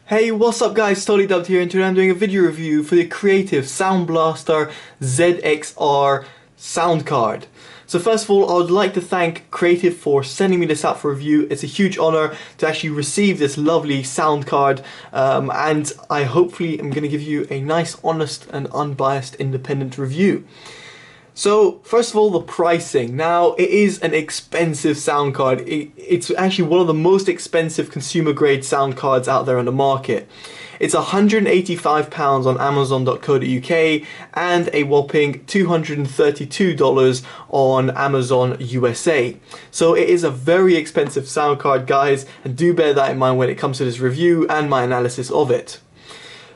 Hey, what's up guys, TotallyDubbed here, and today I'm doing a video review for the Creative Sound Blaster ZxR sound card. So first of all, I would like to thank Creative for sending me this out for review. It's a huge honor to actually receive this lovely sound card, and I hopefully am going to give you a nice, honest and unbiased independent review. So first of all, the pricing. Now, it is an expensive sound card. It's actually one of the most expensive consumer grade sound cards out there on the market. It's £185 on Amazon.co.uk and a whopping $232 on Amazon USA. So it is a very expensive sound card, guys, and do bear that in mind when it comes to this review and my analysis of it.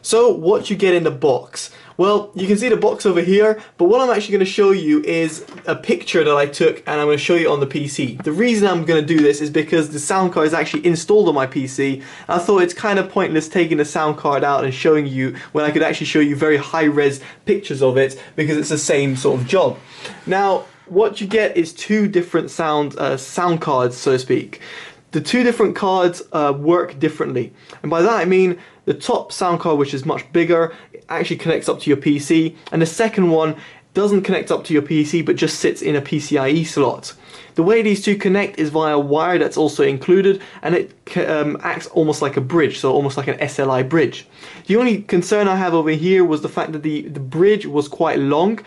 So what you get in the box? Well, you can see the box over here, but what I'm actually going to show you is a picture that I took, and I'm going to show you on the PC. The reason I'm going to do this is because the sound card is actually installed on my PC. I thought it's kind of pointless taking the sound card out and showing you when I could actually show you very high-res pictures of it, because it's the same sort of job. Now, what you get is two different sound cards, so to speak. The two different cards work differently, and by that I mean the top sound card, which is much bigger, actually connects up to your PC, and the second one doesn't connect up to your PC but just sits in a PCIe slot. The way these two connect is via a wire that's also included, and it acts almost like a bridge, so almost like an SLI bridge. The only concern I have over here was the fact that the bridge was quite long.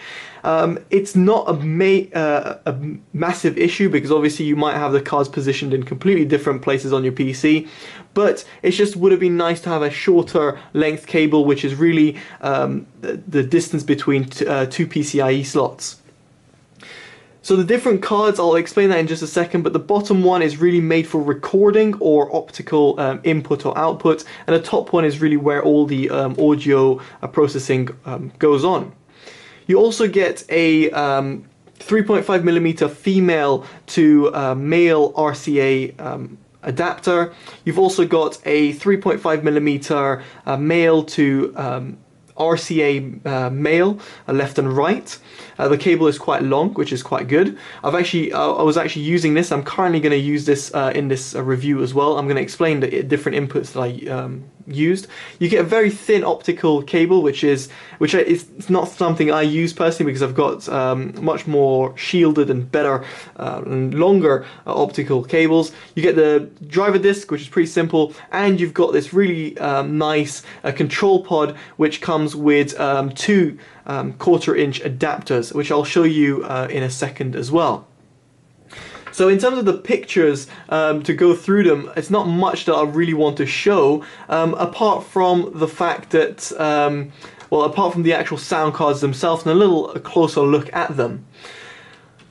It's not a massive issue, because obviously you might have the cards positioned in completely different places on your PC, but it just would have been nice to have a shorter length cable, which is really the distance between two PCIe slots. So the different cards, I'll explain that in just a second, but the bottom one is really made for recording or optical input or output, and the top one is really where all the audio processing goes on. You also get a 3.5mm female to male RCA adapter. You've also got a 3.5mm male to RCA male, left and right. The cable is quite long, which is quite good. I was actually using this. I'm currently going to use this in this review as well. I'm going to explain the different inputs that I used. You get a very thin optical cable, which is not something I use personally, because I've got much more shielded and better and longer optical cables. You get the driver disc, which is pretty simple, and you've got this really nice control pod, which comes with two 1/4-inch adapters, which I'll show you in a second as well. So in terms of the pictures, to go through them, it's not much that I really want to show, apart from the fact that, well, apart from the actual sound cards themselves and a little closer look at them.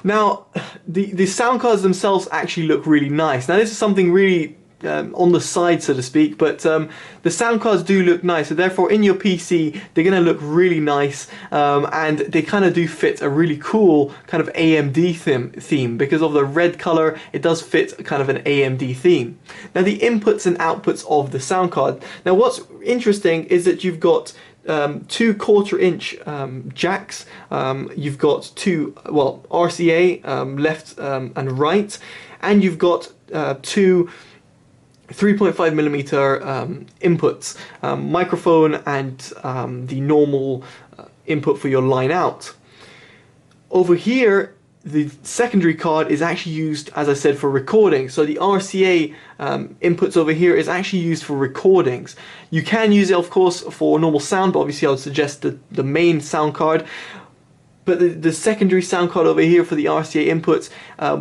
Now, the sound cards themselves actually look really nice. Now, this is something really on the side, so to speak, but the sound cards do look nice, so therefore in your PC they're going to look really nice, and they kind of do fit a really cool kind of AMD theme, because of the red color. It does fit kind of an AMD theme. Now, the inputs and outputs of the sound card. Now, what's interesting is that you've got two 1/4-inch jacks. You've got two, well, RCA left and right, and you've got two 3.5mm inputs, microphone and the normal input for your line out. Over here, the secondary card is actually used, as I said, for recording. So the RCA inputs over here is actually used for recordings. You can use it, of course, for normal sound, but obviously I would suggest the main sound card. But the secondary sound card over here for the RCA inputs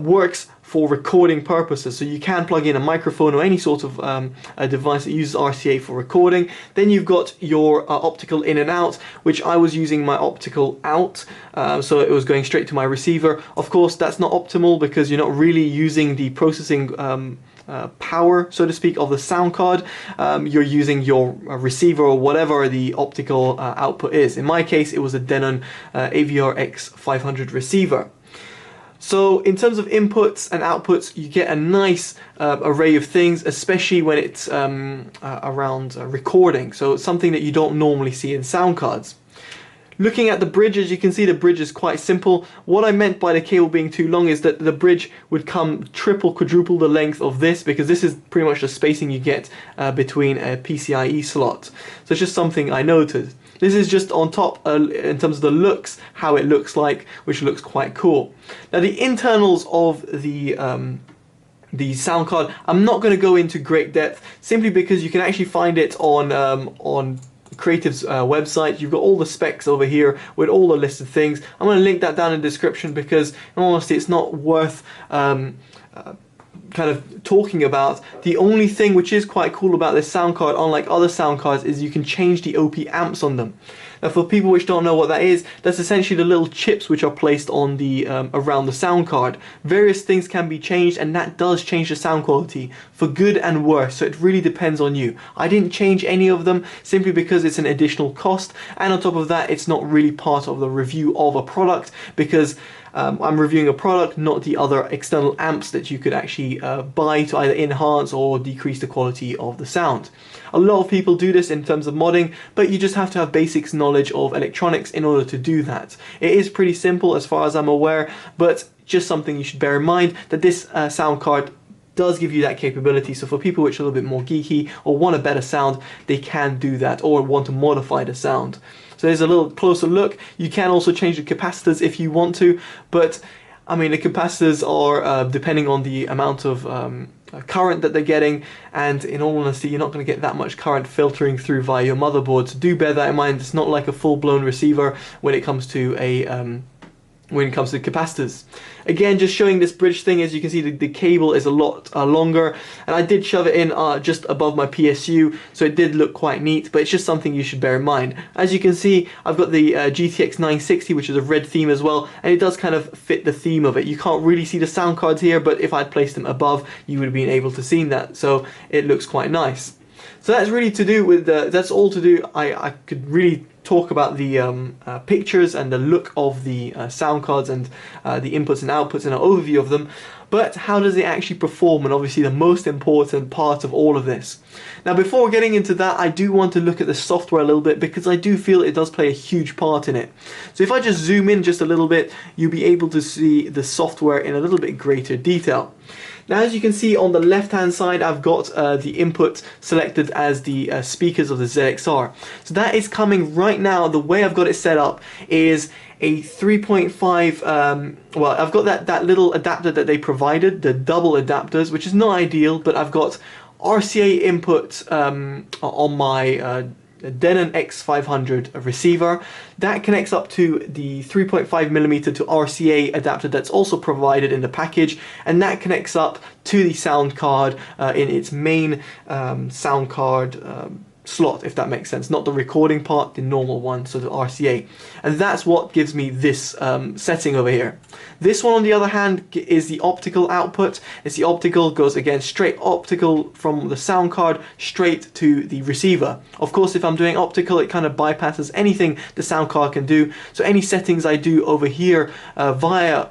works for recording purposes. So you can plug in a microphone or any sort of a device that uses RCA for recording. Then you've got your optical in and out, which I was using my optical out, so it was going straight to my receiver. Of course, that's not optimal, because you're not really using the processing power, so to speak, of the sound card. You're using your receiver or whatever the optical output is. In my case, it was a Denon AVR X500 receiver. So in terms of inputs and outputs, you get a nice array of things, especially when it's around recording. So it's something that you don't normally see in sound cards. Looking at the bridge, as you can see, the bridge is quite simple. What I meant by the cable being too long is that the bridge would come triple, quadruple the length of this, because this is pretty much the spacing you get between a PCIe slot. So it's just something I noted. This is just on top in terms of the looks, how it looks like, which looks quite cool. Now the internals of the sound card, I'm not going to go into great depth, simply because you can actually find it on Creative's website. You've got all the specs over here with all the listed things. I'm going to link that down in the description, because in all honesty it's not worth kind of talking about. The only thing which is quite cool about this sound card, unlike other sound cards, is you can change the OP amps on them. Now for people which don't know what that is, that's essentially the little chips which are placed on the around the sound card. Various things can be changed, and that does change the sound quality for good and worse, so it really depends on you. I didn't change any of them simply because it's an additional cost, and on top of that it's not really part of the review of a product, because I'm reviewing a product, not the other external amps that you could actually buy to either enhance or decrease the quality of the sound. A lot of people do this in terms of modding, but you just have to have basics knowledge of electronics in order to do that. It is pretty simple as far as I'm aware, but just something you should bear in mind, that this sound card does give you that capability. So for people which are a little bit more geeky or want a better sound, they can do that, or want to modify the sound. So there's a little closer look. You can also change the capacitors if you want to, but I mean the capacitors are depending on the amount of current that they're getting, and in all honesty you're not going to get that much current filtering through via your motherboard, so do bear that in mind. It's not like a full-blown receiver when it comes to capacitors. Again, just showing this bridge thing, as you can see the cable is a lot longer, and I did shove it in just above my PSU, so it did look quite neat, but it's just something you should bear in mind. As you can see, I've got the GTX 960, which is a red theme as well, and it does kind of fit the theme of it. You can't really see the sound cards here, but if I'd placed them above, you would have been able to see that, so it looks quite nice. So that's really to do with that's all to do. I could really talk about the pictures and the look of the sound cards and the inputs and outputs and an overview of them, but how does it actually perform, and obviously the most important part of all of this. Now before getting into that, I do want to look at the software a little bit, because I do feel it does play a huge part in it. So if I just zoom in just a little bit, you'll be able to see the software in a little bit greater detail. Now as you can see on the left hand side, I've got the input selected as the speakers of the ZxR. So that is coming right now. The way I've got it set up is a 3.5, well, I've got that little adapter that they provided, the double adapters, which is not ideal, but I've got RCA input on my Denon X500 receiver. That connects up to the 3.5mm to RCA adapter that's also provided in the package, and that connects up to the sound card in its main sound card slot, if that makes sense. Not the recording part, the normal one, so the RCA. And that's what gives me this setting over here. This one on the other hand is the optical output. It's the optical, goes again straight optical from the sound card straight to the receiver. Of course, if I'm doing optical, it kind of bypasses anything the sound card can do. So any settings I do over here via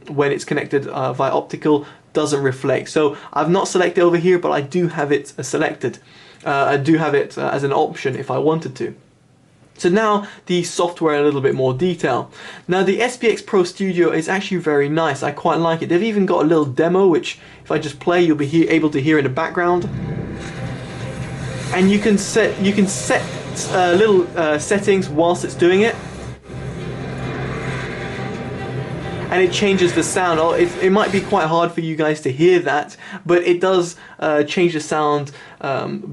when it's connected via optical doesn't reflect. So I've not selected over here, but I do have it selected. I do have it as an option if I wanted to. So now the software in a little bit more detail. Now the SPX Pro Studio is actually very nice. I quite like it. They've even got a little demo, which if I just play, you'll be able to hear in the background. And you can set little settings whilst it's doing it. And it changes the sound. It might be quite hard for you guys to hear that, but it does change the sound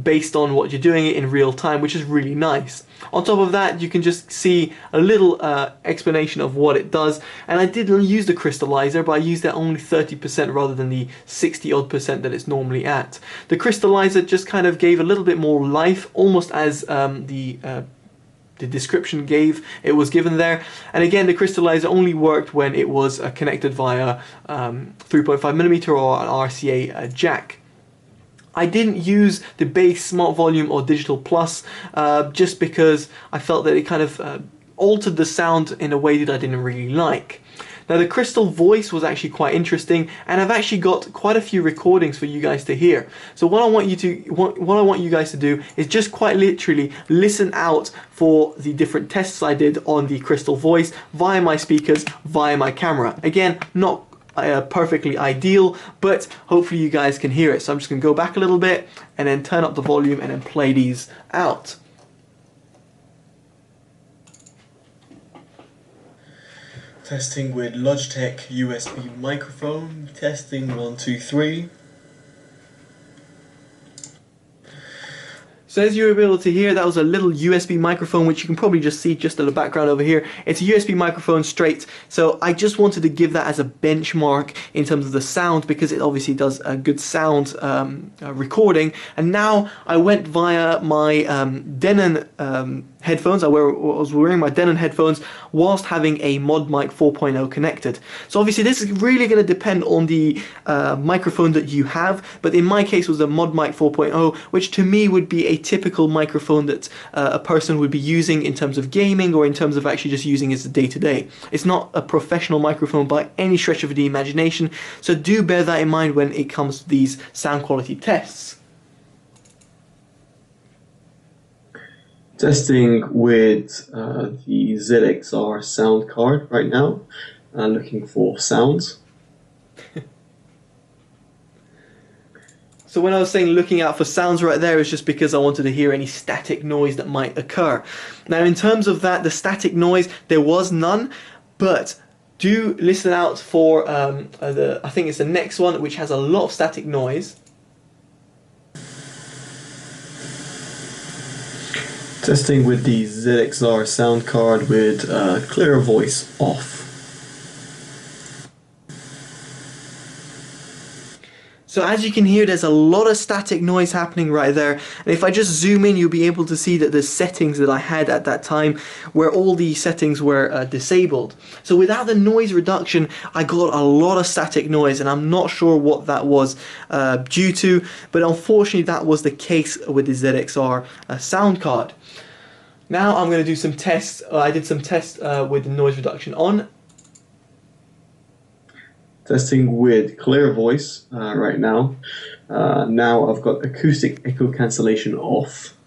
based on what you're doing it in real time, which is really nice. On top of that, you can just see a little explanation of what it does. And I did use the crystallizer, but I used that only 30% rather than the 60-odd% that it's normally at. The crystallizer just kind of gave a little bit more life, almost as the description was given there. And again, the crystallizer only worked when it was connected via 3.5mm or an RCA jack. I didn't use the base Smart Volume or Digital Plus just because I felt that it kind of altered the sound in a way that I didn't really like. Now the crystal voice was actually quite interesting, and I've actually got quite a few recordings for you guys to hear. So what I want you guys to do is just quite literally listen out for the different tests I did on the crystal voice via my speakers, via my camera. Again, not perfectly ideal, but hopefully you guys can hear it. So I'm just going to go back a little bit and then turn up the volume and then play these out. Testing with Logitech USB microphone, testing 1, 2, 3. So as you were able to hear, that was a little USB microphone, which you can probably just see just in the background over here. It's a USB microphone straight, so I just wanted to give that as a benchmark in terms of the sound, because it obviously does a good sound recording. And now I went via my Denon headphones. I was wearing my Denon headphones whilst having a Mod Mic 4.0 connected. So obviously this is really going to depend on the microphone that you have, but in my case it was a Mod Mic 4.0, which to me would be a typical microphone that a person would be using in terms of gaming or in terms of actually just using as a day-to-day. It's not a professional microphone by any stretch of the imagination, so do bear that in mind when it comes to these sound quality tests. Testing with the ZxR sound card right now, looking for sounds. So when I was saying looking out for sounds right there, it's just because I wanted to hear any static noise that might occur. Now in terms of that, the static noise, there was none, but do listen out for I think it's the next one, which has a lot of static noise. Testing with the ZxR sound card with clear voice off. So as you can hear, there's a lot of static noise happening right there, and if I just zoom in, you'll be able to see that the settings that I had at that time, where all the settings were disabled. So without the noise reduction, I got a lot of static noise, and I'm not sure what that was due to, but unfortunately that was the case with the ZxR sound card. Now I'm going to do some tests. I did some tests with the noise reduction on. Testing with clear voice right now. Now I've got acoustic echo cancellation off.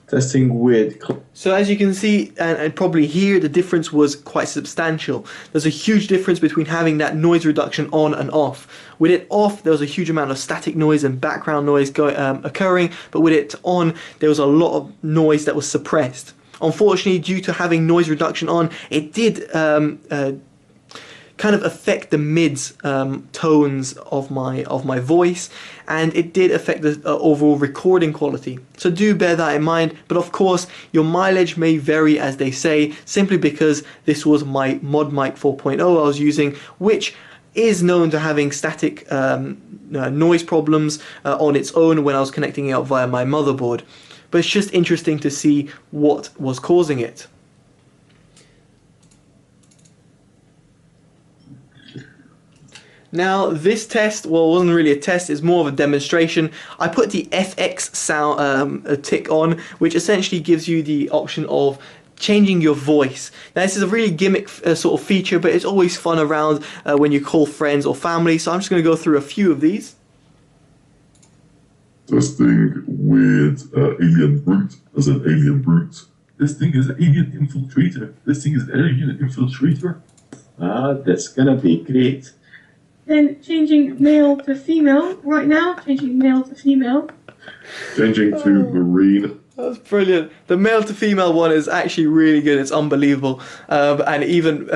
Testing with... So as you can see and probably hear, the difference was quite substantial. There's a huge difference between having that noise reduction on and off. With it off, there was a huge amount of static noise and background noise occurring, but with it on, there was a lot of noise that was suppressed. Unfortunately, due to having noise reduction on, it did kind of affect the mids tones of my voice, and it did affect the overall recording quality. So do bear that in mind, but of course your mileage may vary, as they say, simply because this was my Mod Mic 4.0 I was using, which is known to having static noise problems on its own when I was connecting it up via my motherboard. But it's just interesting to see what was causing it. Now this test, well, it wasn't really a test, it's more of a demonstration. I put the FX sound tick on, which essentially gives you the option of changing your voice. Now this is a really gimmick sort of feature, but it's always fun around when you call friends or family, so I'm just going to go through a few of these. Testing with Alien Brute as an Alien Brute. This thing is Alien Infiltrator. This thing is Alien Infiltrator. That's gonna be great. Then changing male to female right now. Changing male to female. Changing to Marine. That's brilliant. The male to female one is actually really good. It's unbelievable. And even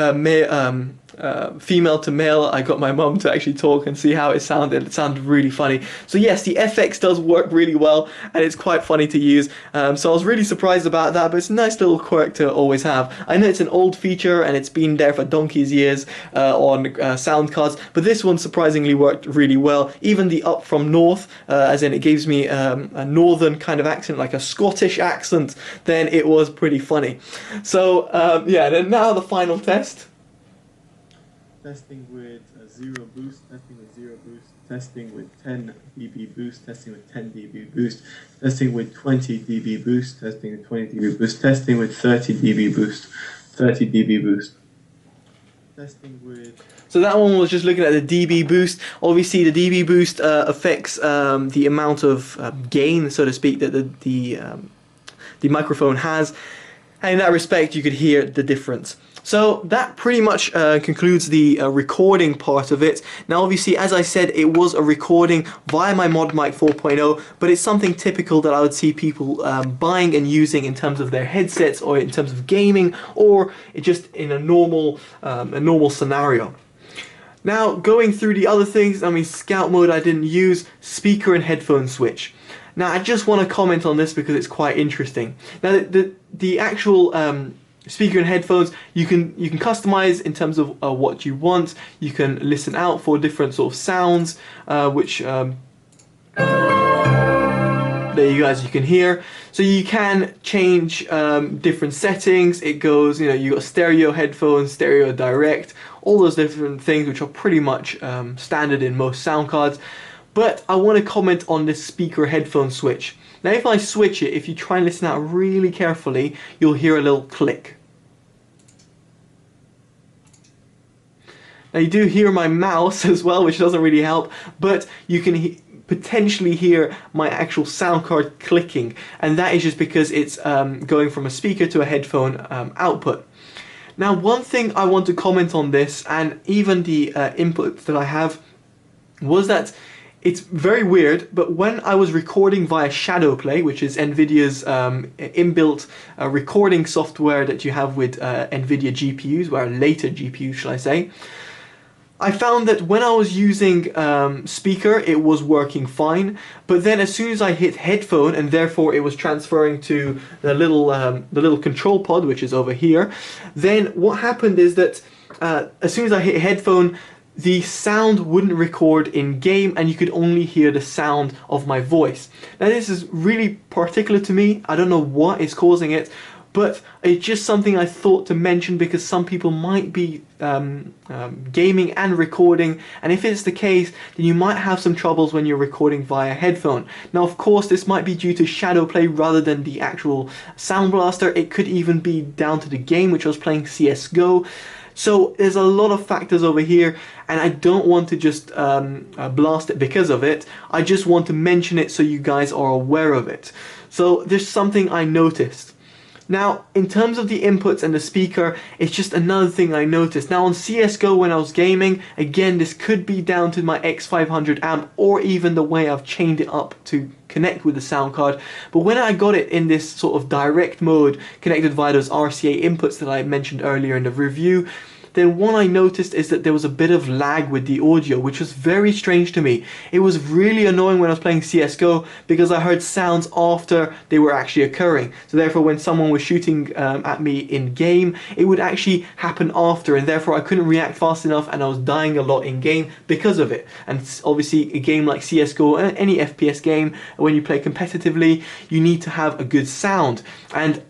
female to male, I got my mum to actually talk and see how it sounded. It sounded really funny. So yes, the FX does work really well, and it's quite funny to use. So I was really surprised about that, but it's a nice little quirk to always have. I know it's an old feature and it's been there for donkey's years on sound cards, but this one surprisingly worked really well. Even the up from north, as in it gives me a northern kind of accent, like a Scottish accent, then it was pretty funny. So yeah, then now the final test. Testing with 0 boost, testing with 0 boost, testing with 10 dB boost, testing with 10 dB boost, testing with 20 dB boost, testing with 20 dB boost, testing with 30 dB boost, 30 dB boost. Testing with. So that one was just looking at the dB boost. Obviously, the dB boost affects the amount of gain, so to speak, that the microphone has, and in that respect, you could hear the difference. So that pretty much concludes the recording part of it. Now obviously, as I said, it was a recording via my Mod Mic 4.0, but it's something typical that I would see people buying and using in terms of their headsets, or in terms of gaming, or just in a normal scenario. Now going through the other things, I mean, scout mode I didn't use, speaker and headphone switch. Now I just want to comment on this because it's quite interesting. Now the actual speaker and headphones, you can customize in terms of what you want. You can listen out for different sort of sounds, which there you guys, you can hear. So you can change different settings. It goes, you know, you got stereo headphones, stereo direct, all those different things which are pretty much standard in most sound cards. But I want to comment on this speaker headphone switch. Now if I switch it, if you try and listen out really carefully, you'll hear a little click. Now you do hear my mouse as well, which doesn't really help, but you can potentially hear my actual sound card clicking, and that is just because it's going from a speaker to a headphone output. Now one thing I want to comment on this, and even the input that I have, was that it's very weird, but when I was recording via Shadowplay, which is NVIDIA's inbuilt recording software that you have with NVIDIA GPUs, or later GPUs shall I say, I found that when I was using speaker, it was working fine, but then as soon as I hit headphone, and therefore it was transferring to the little control pod, which is over here, then what happened is that as soon as I hit headphone, the sound wouldn't record in game, and you could only hear the sound of my voice. Now this is really particular to me. I don't know what is causing it, but it's just something I thought to mention because some people might be gaming and recording, and if it's the case, then you might have some troubles when you're recording via headphone. Now of course this might be due to Shadowplay rather than the actual Sound Blaster. It could even be down to the game, which I was playing CSGO. So there's a lot of factors over here, and I don't want to just blast it because of it. I just want to mention it so you guys are aware of it. So there's something I noticed. Now, in terms of the inputs and the speaker, it's just another thing I noticed. Now on CSGO when I was gaming, again this could be down to my X500 amp, or even the way I've chained it up to connect with the sound card. But when I got it in this sort of direct mode, connected via those RCA inputs that I mentioned earlier in the review, then what I noticed is that there was a bit of lag with the audio, which was very strange to me. It was really annoying when I was playing CSGO because I heard sounds after they were actually occurring. So therefore when someone was shooting at me in game, it would actually happen after, and therefore I couldn't react fast enough, and I was dying a lot in game because of it. And obviously a game like CSGO, any FPS game, when you play competitively, you need to have a good sound and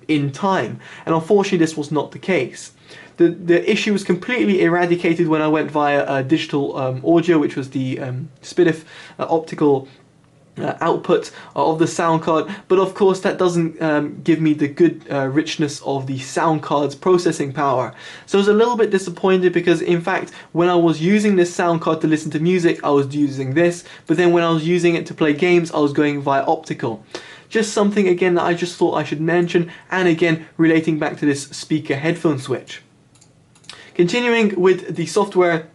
in time. And unfortunately this was not the case. The issue was completely eradicated when I went via digital audio, which was the SPX optical output of the sound card, but of course that doesn't give me the good richness of the sound card's processing power. So I was a little bit disappointed because in fact when I was using this sound card to listen to music, I was using this, but then when I was using it to play games, I was going via optical. Just something again that I just thought I should mention, and again relating back to this speaker headphone switch. Continuing with the software,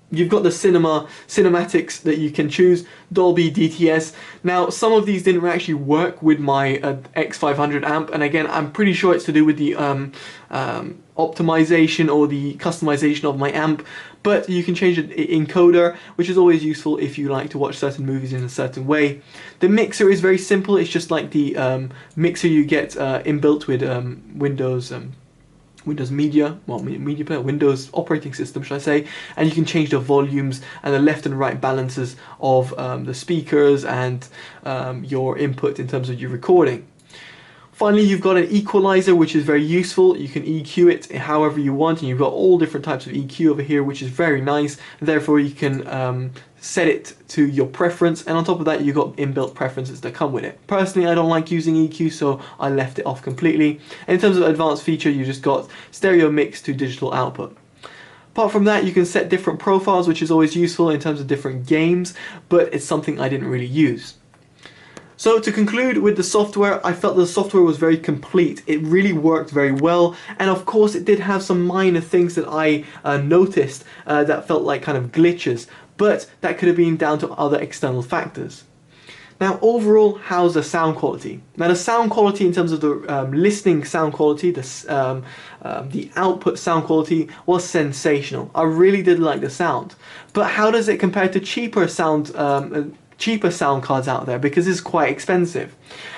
you've got the cinematics that you can choose, Dolby, DTS. Now some of these didn't actually work with my X500 amp, and again I'm pretty sure it's to do with the optimization or the customization of my amp, but you can change the encoder, which is always useful if you like to watch certain movies in a certain way. The mixer is very simple. It's just like the mixer you get inbuilt with Windows Media, well, Media Player, Windows operating system, should I say, and you can change the volumes and the left and right balances of the speakers and your input in terms of your recording. Finally, you've got an equalizer, which is very useful. You can EQ it however you want, and you've got all different types of EQ over here, which is very nice. Therefore, you can set it to your preference, and on top of that you got inbuilt preferences that come with it. Personally, I don't like using EQ, so I left it off completely. And in terms of advanced feature, you just got stereo mix to digital output. Apart from that, you can set different profiles, which is always useful in terms of different games, but it's something I didn't really use. So to conclude with the software, I felt the software was very complete. It really worked very well, and of course it did have some minor things that I noticed that felt like kind of glitches, but that could have been down to other external factors. Now overall, how's the sound quality? Now the sound quality in terms of the listening sound quality, the output sound quality was sensational. I really did like the sound. But how does it compare to cheaper sound cards out there, because it's quite expensive?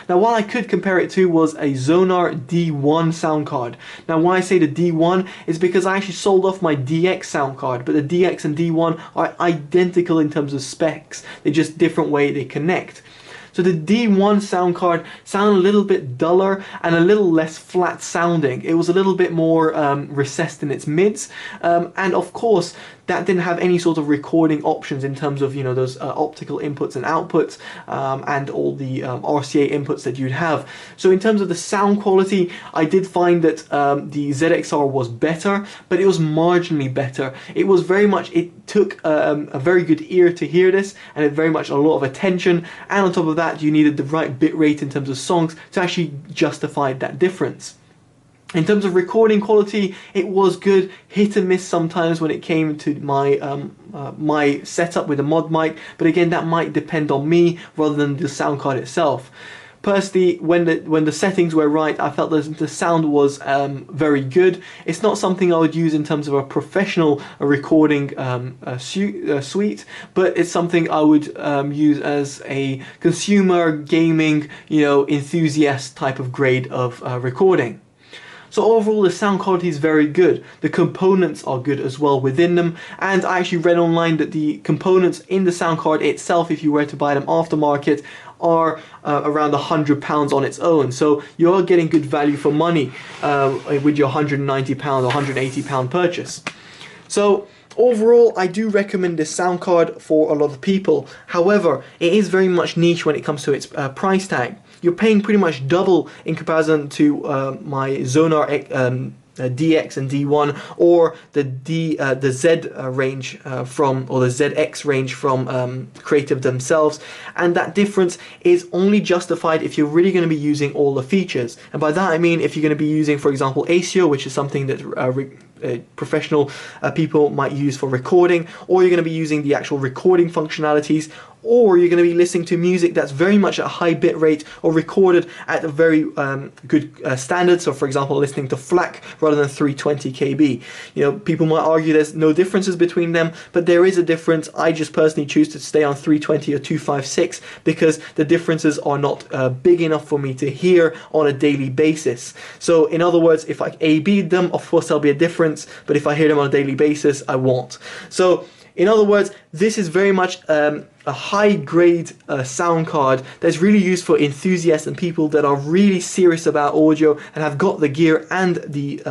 Now what I could compare it to was a Zonar D1 sound card. Now why I say the D1 is because I actually sold off my DX sound card, but the DX and D1 are identical in terms of specs. They're just different way they connect. So the D1 sound card sounded a little bit duller and a little less flat sounding. It was a little bit more recessed in its mids, and of course that didn't have any sort of recording options in terms of, you know, those optical inputs and outputs and all the RCA inputs that you'd have. So in terms of the sound quality, I did find that the ZxR was better, but it was marginally better. It was very much, it took a very good ear to hear this, and it very much a lot of attention, and on top of that you needed the right bit rate in terms of songs to actually justify that difference. In terms of recording quality, it was good, hit and miss sometimes when it came to my my setup with the mod mic, but again that might depend on me rather than the sound card itself. Personally, when the settings were right, I felt that the sound was very good. It's not something I would use in terms of a professional recording suite, but it's something I would use as a consumer gaming, you know, enthusiast type of grade of recording. So overall the sound quality is very good. The components are good as well within them, and I actually read online that the components in the sound card itself, if you were to buy them aftermarket, are around £100 on its own. So you are getting good value for money with your £190 or £180 purchase. So overall, I do recommend this sound card for a lot of people. However, it is very much niche when it comes to its price tag. You're paying pretty much double in comparison to my Zonar DX and D1, or the Z range or the ZX range from Creative themselves, and that difference is only justified if you're really going to be using all the features. And by that I mean if you're going to be using, for example, ASIO, which is something that professional people might use for recording, or you're going to be using the actual recording functionalities, or you're going to be listening to music that's very much at a high bit rate or recorded at a very good standard. So for example, listening to FLAC rather than 320 KB. You know, people might argue there's no differences between them, but there is a difference. I just personally choose to stay on 320 or 256 because the differences are not big enough for me to hear on a daily basis. So in other words, if I A/B'd them, of course there'll be a difference, but if I hear them on a daily basis, I won't. So in other words, this is very much a high-grade sound card that's really used for enthusiasts and people that are really serious about audio and have got the gear and the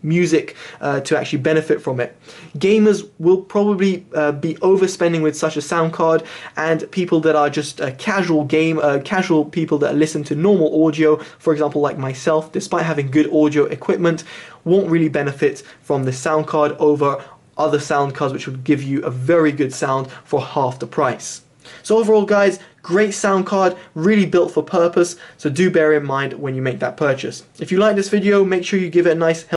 music to actually benefit from it. Gamers will probably be overspending with such a sound card, and people that are just casual people that listen to normal audio, for example like myself, despite having good audio equipment, won't really benefit from the sound card over other sound cards which would give you a very good sound for half the price. So overall guys, great sound card, really built for purpose, so do bear in mind when you make that purchase. If you like this video, make sure you give it a nice